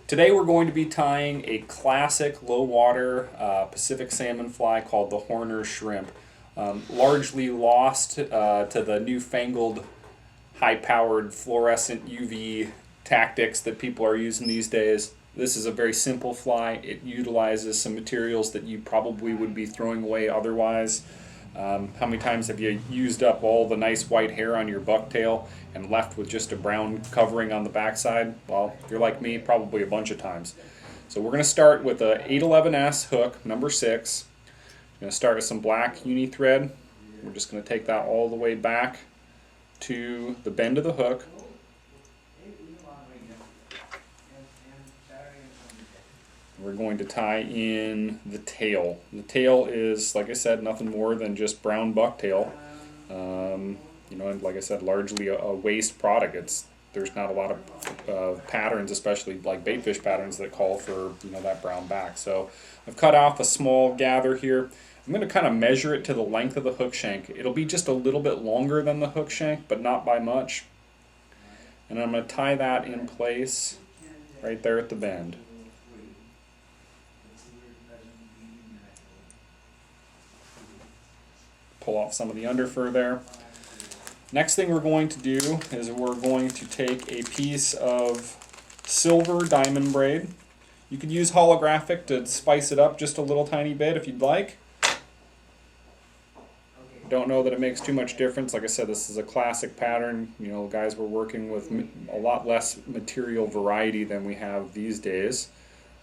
Today we're going to be tying a classic low water Pacific salmon fly called the Horner shrimp. Largely lost to the newfangled high-powered fluorescent UV tactics that people are using these days. This is a very simple fly. It utilizes some materials that you probably would be throwing away otherwise. How many times have you used up all the nice white hair on your bucktail and left with just a brown covering on the backside? Well, if you're like me, probably a bunch of times. So we're going to start with a 811S hook, number 6. I'm going to start with some black uni thread. We're just going to take that all the way back to the bend of the hook. We're going to tie in the tail. The tail is, like I said, nothing more than just brown bucktail. And like I said, largely a waste product. There's not a lot of patterns, especially like baitfish patterns, that call for that brown back. So I've cut off a small gather here. I'm going to kind of measure it to the length of the hook shank. It'll be just a little bit longer than the hook shank, but not by much. And I'm going to tie that in place right there at the bend. Pull off some of the underfur there. Next thing we're going to do is we're going to take a piece of silver diamond braid. You could use holographic to spice it up just a little tiny bit if you'd like. Don't know that it makes too much difference. Like I said, this is a classic pattern. Guys were working with a lot less material variety than we have these days,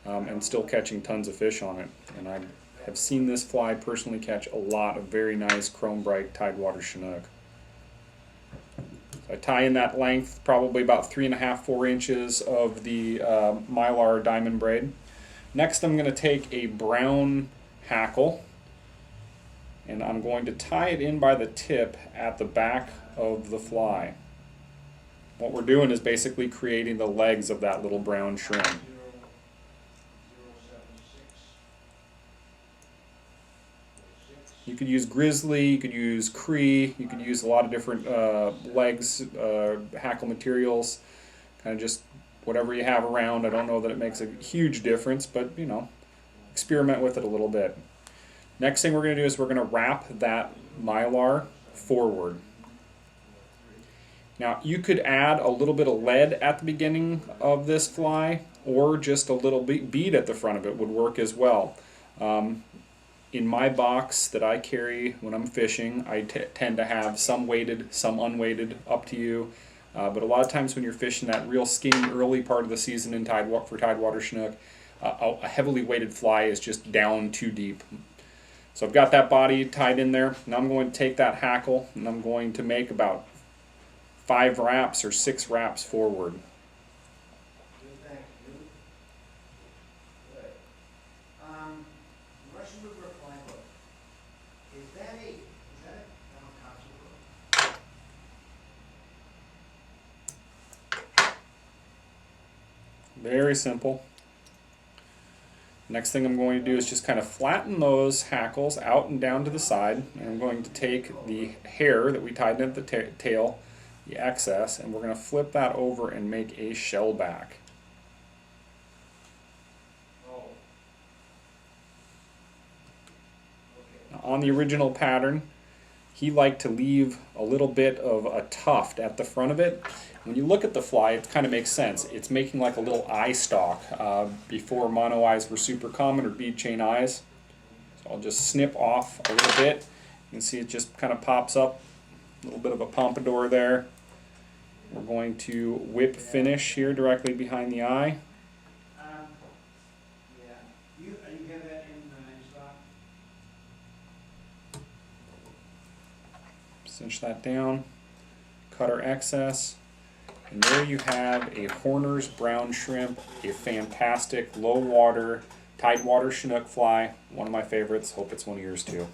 and still catching tons of fish on it. And I have seen this fly personally catch a lot of very nice chrome bright tidewater Chinook. So I tie in that length, probably about 3.5–4 inches of the mylar diamond braid. Next, I'm going to take a brown hackle, and I'm going to tie it in by the tip at the back of the fly. What we're doing is basically creating the legs of that little brown shrimp. You could use grizzly, you could use cree, you could use a lot of different legs, hackle materials, kind of just whatever you have around. I don't know that it makes a huge difference, but experiment with it a little bit. Next thing we're going to do is we're going to wrap that mylar forward. Now you could add a little bit of lead at the beginning of this fly, or just a little bead at the front of it would work as well. In my box that I carry when I'm fishing, I tend to have some weighted, some unweighted, up to you. But a lot of times when you're fishing that real skinny early part of the season in for tidewater Chinook, a heavily weighted fly is just down too deep. So I've got that body tied in there. Now I'm going to take that hackle and I'm going to make about 5 wraps or 6 wraps forward. Very simple. Next thing I'm going to do is just kind of flatten those hackles out and down to the side. And I'm going to take the hair that we tied in at the tail, the excess, and we're going to flip that over and make a shell back. Now, on the original pattern, he liked to leave a little bit of a tuft at the front of it. When you look at the fly, it kind of makes sense. It's making like a little eye stalk. Before mono eyes were super common, or bead chain eyes. So I'll just snip off a little bit. You can see it just kind of pops up, a little bit of a pompadour there. We're going to whip finish here directly behind the eye. Cinch that down, cut our excess, and there you have a Horner's brown shrimp, a fantastic low water tidewater Chinook fly, one of my favorites. Hope it's one of yours too.